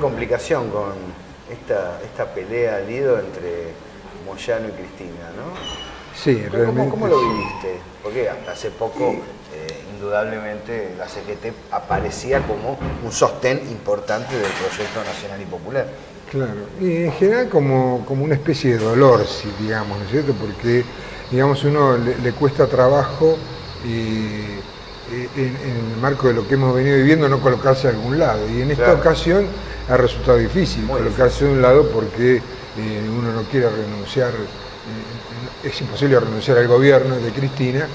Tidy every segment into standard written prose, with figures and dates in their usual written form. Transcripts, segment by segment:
complicación con esta pelea al Lido entre Moyano y Cristina, ¿no? Sí, realmente. ¿Cómo lo viviste? Porque hasta hace poco, indudablemente, la CGT aparecía como un sostén importante del proyecto nacional y popular. Claro, y en general como una especie de dolor, si digamos, ¿no es cierto? Porque, digamos, uno le cuesta trabajo en el marco de lo que hemos venido viviendo no colocarse a algún lado. Y en esta ocasión ha resultado difícil colocarse de un lado porque uno no quiere renunciar, es imposible renunciar al gobierno de Cristina,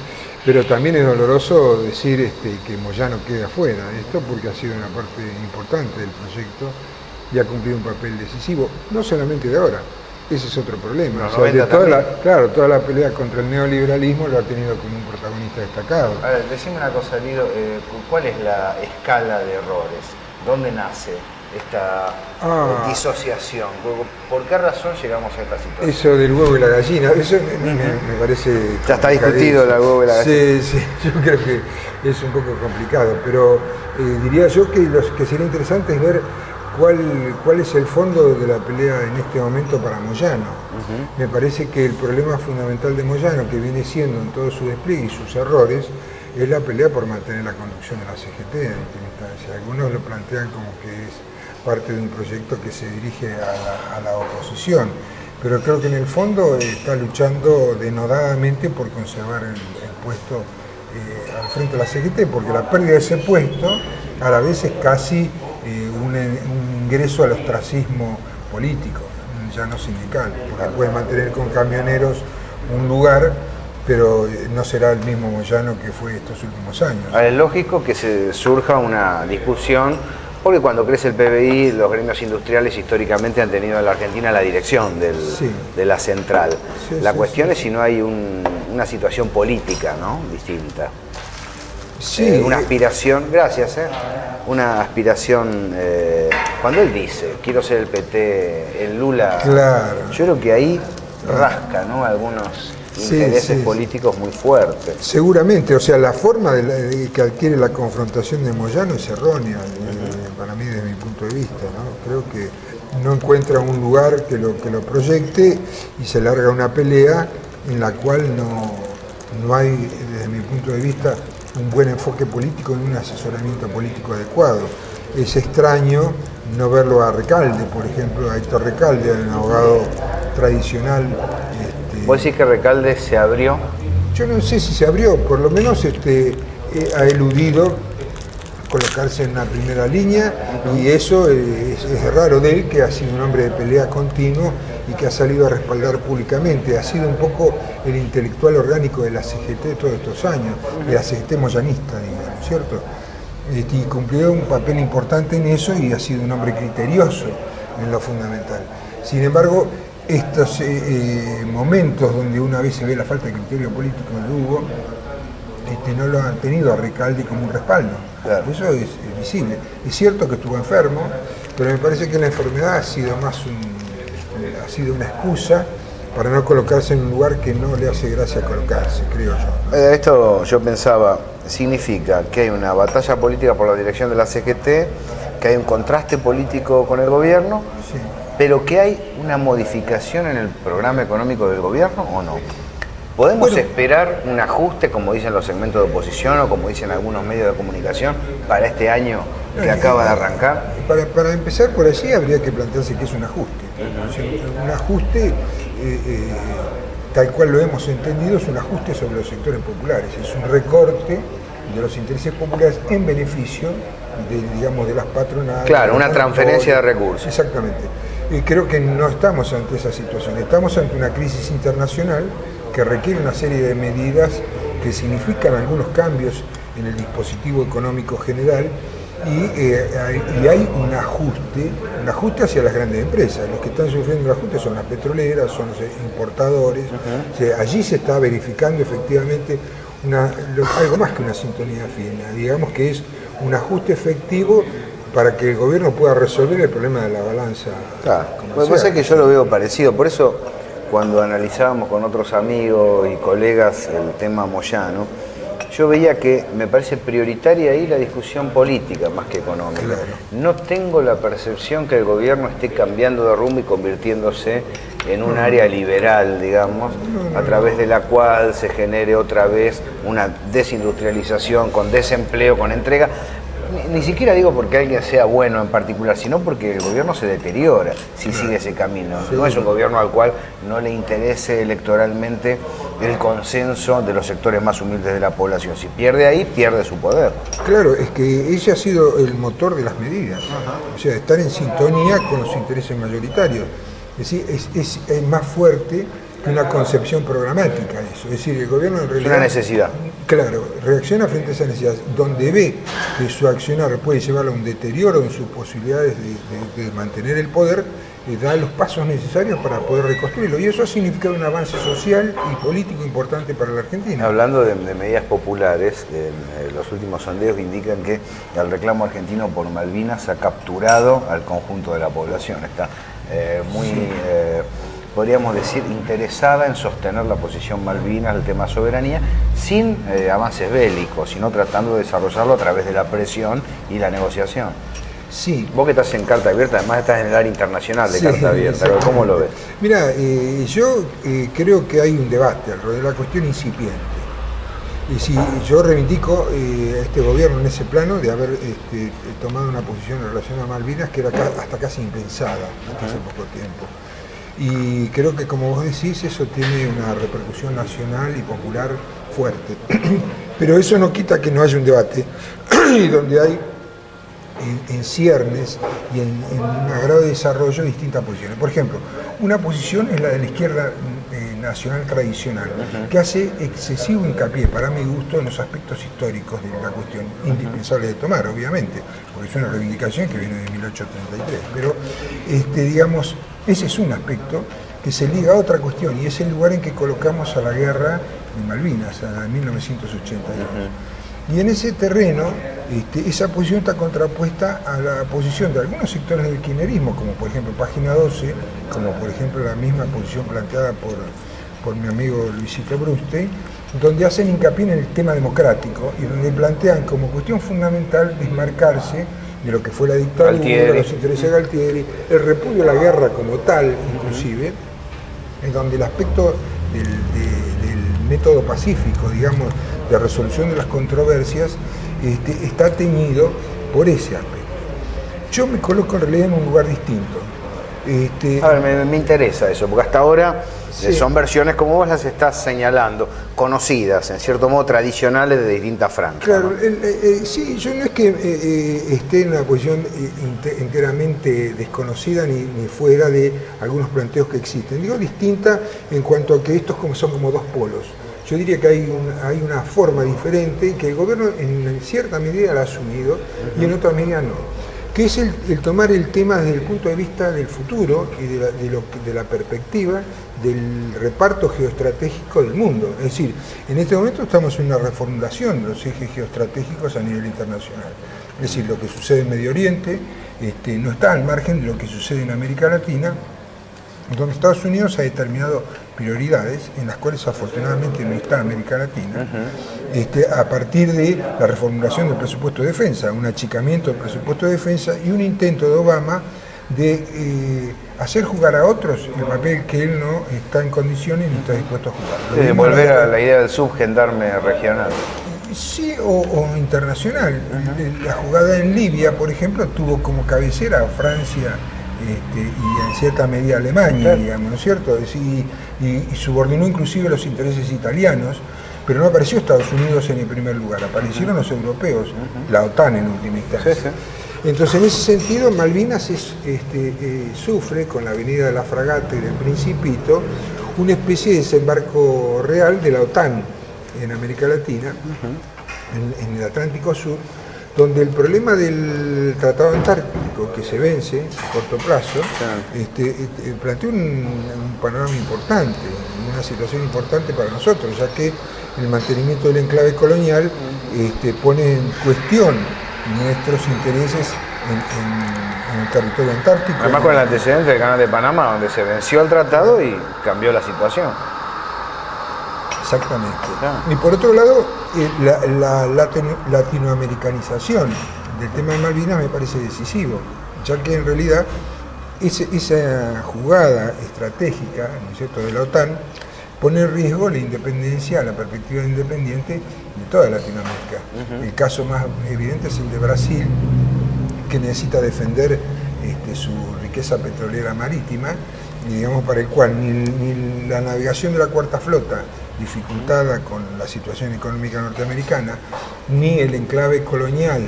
pero también es doloroso decir que Moyano quede afuera de esto porque ha sido una parte importante del proyecto y ha cumplido un papel decisivo, no solamente de ahora, ese es otro problema. O sea, de toda la pelea contra el neoliberalismo lo ha tenido como un protagonista destacado. A ver, decime una cosa, Lido, ¿cuál es la escala de errores? ¿Dónde nace esta disociación? ¿Por qué razón llegamos a esta situación? Eso del huevo y la gallina, eso me parece... Ya está discutido el huevo y la gallina. Sí, yo creo que es un poco complicado, pero diría yo que lo que sería interesante es ver cuál es el fondo de la pelea en este momento para Moyano. Me parece que el problema fundamental de Moyano, que viene siendo en todo su despliegue y sus errores, es la pelea por mantener la conducción de la CGT en última instancia. Algunos lo plantean como que es parte de un proyecto que se dirige a la oposición, pero creo que en el fondo está luchando denodadamente por conservar el puesto al frente de la CGT, porque la pérdida de ese puesto a la vez es casi un ingreso al ostracismo político, ya no sindical, porque puede mantener con camioneros un lugar, pero no será el mismo Moyano que fue estos últimos años. Ahora, es lógico que se surja una discusión, porque cuando crece el PBI, los gremios industriales históricamente han tenido en la Argentina la dirección de la central. La cuestión es si no hay una situación política, ¿no?, distinta. Sí. Una aspiración, una aspiración, cuando él dice, quiero ser el PT, el Lula, claro, yo creo que ahí rasca, ¿no?, algunos intereses políticos muy fuertes. Seguramente, o sea, la forma que adquiere la confrontación de Moyano es errónea, para mí desde mi punto de vista, ¿no? Creo que no encuentra un lugar que lo proyecte y se larga una pelea en la cual no hay, desde mi punto de vista, un buen enfoque político ni un asesoramiento político adecuado. Es extraño no verlo a Recalde, por ejemplo, a Héctor Recalde, un abogado tradicional. ¿Vos decís que Recalde se abrió? Yo no sé si se abrió, por lo menos ha eludido colocarse en una primera línea, y eso es raro de él, que ha sido un hombre de pelea continuo y que ha salido a respaldar públicamente. Ha sido un poco el intelectual orgánico de la CGT de todos estos años, de la CGT moyanista, digamos, ¿cierto? Y cumplió un papel importante en eso y ha sido un hombre criterioso en lo fundamental. Sin embargo, estos momentos donde una vez se ve la falta de criterio político de Hugo, no lo han tenido a Recalde como un respaldo. Claro. Eso es visible. Es cierto que estuvo enfermo, pero me parece que la enfermedad ha sido una excusa para no colocarse en un lugar que no le hace gracia colocarse, creo yo. Esto, yo pensaba, significa que hay una batalla política por la dirección de la CGT, que hay un contraste político con el gobierno, sí, pero que hay una modificación en el programa económico del gobierno, ¿o no? ¿Podemos esperar un ajuste, como dicen los segmentos de oposición o como dicen algunos medios de comunicación, para este año que acaba de arrancar? Para empezar por allí habría que plantearse que es un ajuste. O sea, un ajuste, tal cual lo hemos entendido, es un ajuste sobre los sectores populares. Es un recorte de los intereses populares en beneficio de las patronales. Claro, una transferencia de recursos. Exactamente. Y creo que no estamos ante esa situación. Estamos ante una crisis internacional que requiere una serie de medidas que significan algunos cambios en el dispositivo económico general, y hay un ajuste hacia las grandes empresas. Los que están sufriendo el ajuste son las petroleras, son los importadores. O sea, allí se está verificando efectivamente algo más que una sintonía fina, digamos que es un ajuste efectivo para que el gobierno pueda resolver el problema de la balanza. Claro, lo que pasa es que yo lo veo parecido, por eso cuando analizábamos con otros amigos y colegas el tema Moyano, yo veía que me parece prioritaria ahí la discusión política más que económica. Claro. No tengo la percepción que el gobierno esté cambiando de rumbo y convirtiéndose en un área liberal, digamos, a través de la cual se genere otra vez una desindustrialización, con desempleo, con entrega. Ni siquiera digo porque alguien sea bueno en particular, sino porque el gobierno se deteriora si sigue ese camino. No es un gobierno al cual no le interese electoralmente el consenso de los sectores más humildes de la población. Si pierde ahí, pierde su poder. Claro, es que ese ha sido el motor de las medidas. O sea, estar en sintonía con los intereses mayoritarios. Es decir, es más fuerte que una concepción programática eso. Es decir, el gobierno en realidad... Es una necesidad. Claro, reacciona frente a esa necesidad. Donde ve que su accionar puede llevarlo a un deterioro en sus posibilidades de mantener el poder, da los pasos necesarios para poder reconstruirlo. Y eso ha significado un avance social y político importante para la Argentina. Hablando de medidas populares, los últimos sondeos indican que el reclamo argentino por Malvinas ha capturado al conjunto de la población. Está muy... podríamos decir, interesada en sostener la posición Malvinas, el tema soberanía, sin avances bélicos, sino tratando de desarrollarlo a través de la presión y la negociación. Sí. Vos que estás en Carta Abierta, además estás en el área internacional de Carta Abierta, ¿cómo lo ves? Mira, yo creo que hay un debate alrededor de la cuestión incipiente. Y si yo reivindico a este gobierno en ese plano de haber tomado una posición en relación a Malvinas que era hasta casi impensada hasta hace poco tiempo. Y creo que, como vos decís, eso tiene una repercusión nacional y popular fuerte. Pero eso no quita que no haya un debate donde hay en ciernes y en un grado de desarrollo distintas posiciones. Por ejemplo, una posición es la de la izquierda nacional tradicional, que hace excesivo hincapié, para mi gusto, en los aspectos históricos de la cuestión, indispensable de tomar, obviamente, porque es una reivindicación que viene de 1833. Pero, digamos, ese es un aspecto que se liga a otra cuestión, y es el lugar en que colocamos a la guerra de Malvinas, a 1982. Y en ese terreno, esa posición está contrapuesta a la posición de algunos sectores del kirchnerismo, como por ejemplo Página 12, como por ejemplo la misma posición planteada por mi amigo Luisito Bruste, donde hacen hincapié en el tema democrático y donde plantean como cuestión fundamental desmarcarse de lo que fue la dictadura, los intereses de Galtieri, el repudio a la guerra como tal, inclusive, en donde el aspecto del método pacífico, digamos, de resolución de las controversias, está teñido por ese aspecto. Yo me coloco en realidad en un lugar distinto. A ver, me interesa eso, porque hasta ahora son versiones, como vos las estás señalando, conocidas, en cierto modo tradicionales de distintas franjas. Claro, ¿no? Sí, yo no es que esté en una posición enteramente desconocida ni fuera de algunos planteos que existen. Digo distinta en cuanto a que estos son como dos polos. Yo diría que hay una forma diferente que el gobierno en cierta medida la ha asumido y en otra medida no, que es el tomar el tema desde el punto de vista del futuro y de la perspectiva del reparto geoestratégico del mundo. Es decir, en este momento estamos en una reformulación de los ejes geoestratégicos a nivel internacional. Es decir, lo que sucede en Medio Oriente no está al margen de lo que sucede en América Latina, donde Estados Unidos ha determinado prioridades en las cuales afortunadamente no está América Latina, a partir de la reformulación del presupuesto de defensa, un achicamiento del presupuesto de defensa y un intento de Obama de hacer jugar a otros el papel que él no está en condiciones ni está dispuesto a jugar. Sí, volver a la idea del subgendarme regional. Sí, o internacional. La jugada en Libia, por ejemplo, tuvo como cabecera a Francia y en cierta medida Alemania, digamos, ¿no es cierto? Y subordinó inclusive los intereses italianos, pero no apareció Estados Unidos en el primer lugar, aparecieron los europeos, la OTAN en última instancia. Entonces, en ese sentido, Malvinas sufre, con la venida de la fragata y del Principito, una especie de desembarco real de la OTAN en América Latina, en el Atlántico Sur, donde el problema del Tratado Antártico, que se vence a corto plazo, plantea un panorama importante, una situación importante para nosotros, ya que el mantenimiento del enclave colonial pone en cuestión nuestros intereses en el territorio antártico. Además con el antecedente del Canal de Panamá, donde se venció el tratado y cambió la situación. Exactamente. Claro. Y por otro lado, la latinoamericanización del tema de Malvinas me parece decisivo, ya que en realidad esa jugada estratégica, ¿no es cierto?, de la OTAN pone en riesgo la independencia, la perspectiva independiente de toda Latinoamérica. El caso más evidente es el de Brasil, que necesita defender su riqueza petrolera marítima, y digamos para el cual ni la navegación de la Cuarta Flota, dificultada con la situación económica norteamericana, ni el enclave colonial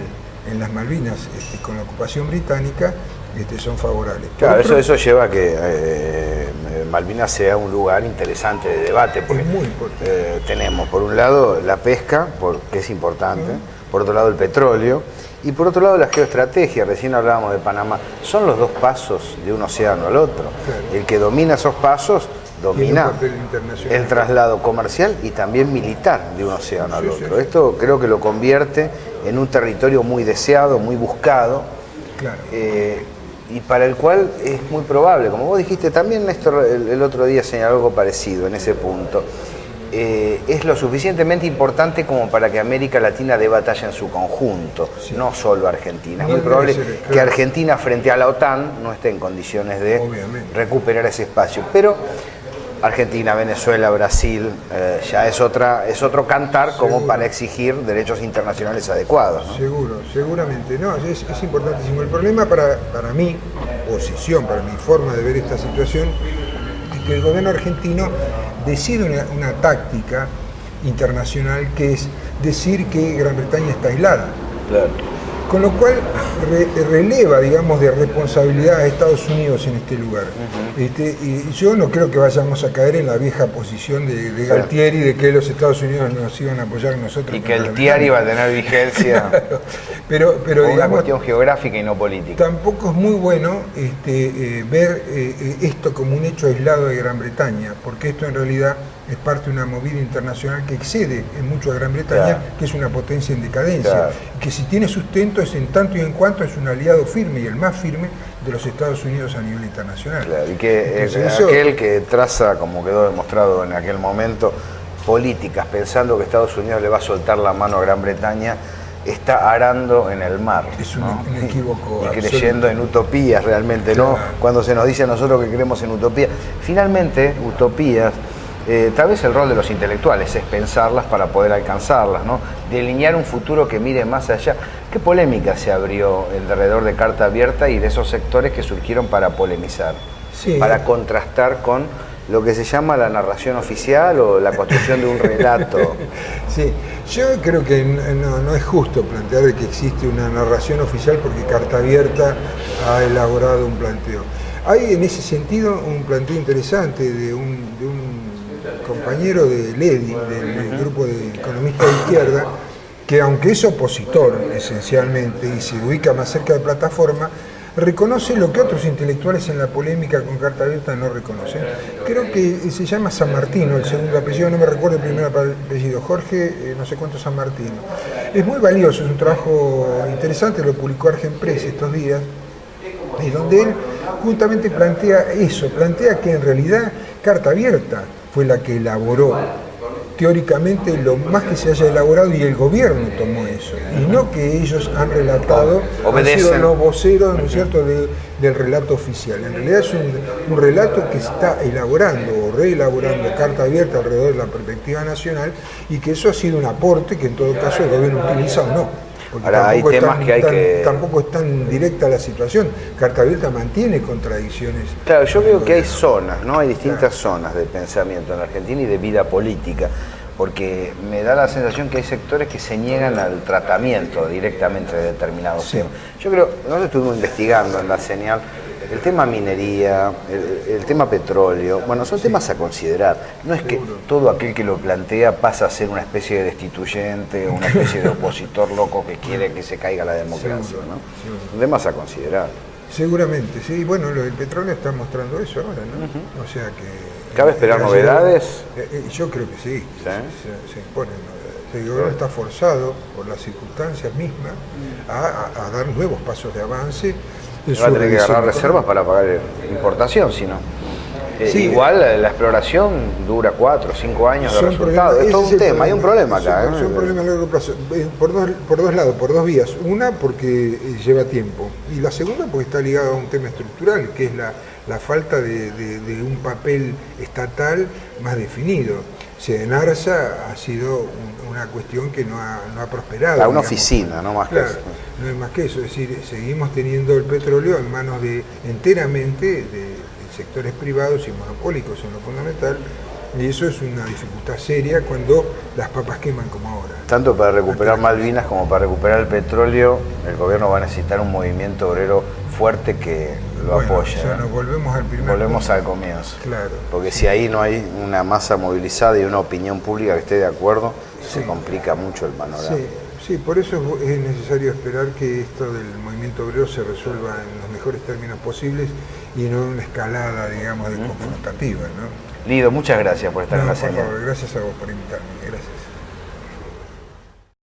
en las Malvinas con la ocupación británica son favorables. Claro, eso lleva a que Malvinas sea un lugar interesante de debate, porque es muy importante. Tenemos por un lado la pesca, que es importante, por otro lado el petróleo, y por otro lado la geoestrategia. Recién hablábamos de Panamá. Son los dos pasos de un océano al otro. Claro. El que domina esos pasos domina el traslado comercial y también militar de un océano al otro. Sí. Esto creo que lo convierte en un territorio muy deseado, muy buscado. Claro. Y para el cual es muy probable, como vos dijiste, también Néstor el otro día señaló algo parecido en ese punto, es lo suficientemente importante como para que América Latina dé batalla en su conjunto, no solo Argentina. Es muy probable que Argentina frente a la OTAN no esté en condiciones de recuperar ese espacio, pero Argentina, Venezuela, Brasil, ya es otro cantar como para exigir derechos internacionales adecuados, ¿no? Seguramente. No, es importantísimo. El problema para mi posición, para mi forma de ver esta situación, es que el gobierno argentino decide una táctica internacional que es decir que Gran Bretaña está aislada. Claro. Con lo cual releva, digamos, de responsabilidad a Estados Unidos en este lugar. Y yo no creo que vayamos a caer en la vieja posición de Galtieri, de que los Estados Unidos nos iban a apoyar a nosotros. Y que el TIARI va a tener vigencia. pero digamos, una digamos, cuestión geográfica y no política. Tampoco es muy bueno ver esto como un hecho aislado de Gran Bretaña, porque esto en realidad es parte de una movida internacional que excede en mucho a Gran Bretaña, que es una potencia en decadencia, que si tiene sustento es en tanto y en cuanto es un aliado firme y el más firme de los Estados Unidos a nivel internacional. Claro, y que aquel que traza, como quedó demostrado en aquel momento, políticas pensando que Estados Unidos le va a soltar la mano a Gran Bretaña, está arando en el mar. Es un equívoco. Y creyendo en utopías realmente, ¿no? Cuando se nos dice a nosotros que creemos en utopías. Finalmente, utopías, tal vez el rol de los intelectuales es pensarlas para poder alcanzarlas, ¿no? Delinear un futuro que mire más allá. ¿Qué polémica se abrió alrededor de Carta Abierta y de esos sectores que surgieron para polemizar? Para contrastar con lo que se llama la narración oficial o la construcción de un relato. Sí, yo creo que no es justo plantear de que existe una narración oficial porque Carta Abierta ha elaborado un planteo. Hay en ese sentido un planteo interesante de un compañero de Ledi, del grupo de economistas de izquierda, que aunque es opositor esencialmente y se ubica más cerca de Plataforma, reconoce lo que otros intelectuales en la polémica con Carta Abierta no reconocen. Creo que se llama San Martino, el segundo apellido, no me recuerdo el primer apellido, Jorge, no sé cuánto San Martino. Es muy valioso, es un trabajo interesante, lo publicó Argenpress estos días, y donde él justamente plantea eso, plantea que en realidad Carta Abierta fue la que elaboró teóricamente lo más que se haya elaborado y el gobierno tomó eso, y no que ellos han relatado, han sido los voceros, ¿no es cierto?, del relato oficial. En realidad es un relato que está elaborando o reelaborando Carta Abierta alrededor de la perspectiva nacional, y que eso ha sido un aporte que en todo caso el gobierno utiliza o no. Porque ahora hay temas tampoco es tan directa la situación. Carta Abierta mantiene contradicciones. Claro, yo veo que hay zonas, ¿no? Hay distintas zonas de pensamiento en la Argentina y de vida política, porque me da la sensación que hay sectores que se niegan al tratamiento directamente de determinados temas. Yo creo, nosotros estuvimos investigando en La Señal el tema minería, el tema petróleo, bueno, son temas a considerar. No es que todo aquel que lo plantea pasa a ser una especie de destituyente, una especie de opositor loco que quiere que se caiga la democracia, ¿no? Son temas a considerar. Seguramente, sí. Bueno, lo del petróleo está mostrando eso ahora, ¿no? O sea que... ¿Cabe esperar novedades? Yo creo que sí. Se imponen novedades. El gobierno está forzado por las circunstancias mismas a dar nuevos pasos de avance. Va a tener que agarrar reservas para pagar importación, si no. Sí, igual la exploración dura 4 o 5 años de resultados. Es todo un tema, hay un problema acá. Son problemas a largo plazo, por dos lados, por dos vías. Una, porque lleva tiempo. Y la segunda, porque está ligado a un tema estructural, que es la falta de un papel estatal más definido. O sea, en Arsa ha sido una cuestión que no ha prosperado. Una digamos. oficina, no más Claro, que eso. no es más que eso. Es decir, seguimos teniendo el petróleo en manos enteramente de sectores privados y monopólicos en lo fundamental. Y eso es una dificultad seria cuando las papas queman como ahora. Tanto para recuperar Malvinas como para recuperar el petróleo, el gobierno va a necesitar un movimiento obrero fuerte que lo apoye. O sea, nos volvemos al primer Volvemos punto. al comienzo. Claro. Porque si ahí no hay una masa movilizada y una opinión pública que esté de acuerdo, se complica mucho el panorama. Sí, por eso es necesario esperar que esto del movimiento obrero se resuelva en los mejores términos posibles y no en una escalada, digamos, de confrontativa, ¿no? Lido, muchas gracias por estar en la Por señal. favor, gracias a vos por invitarme. Gracias.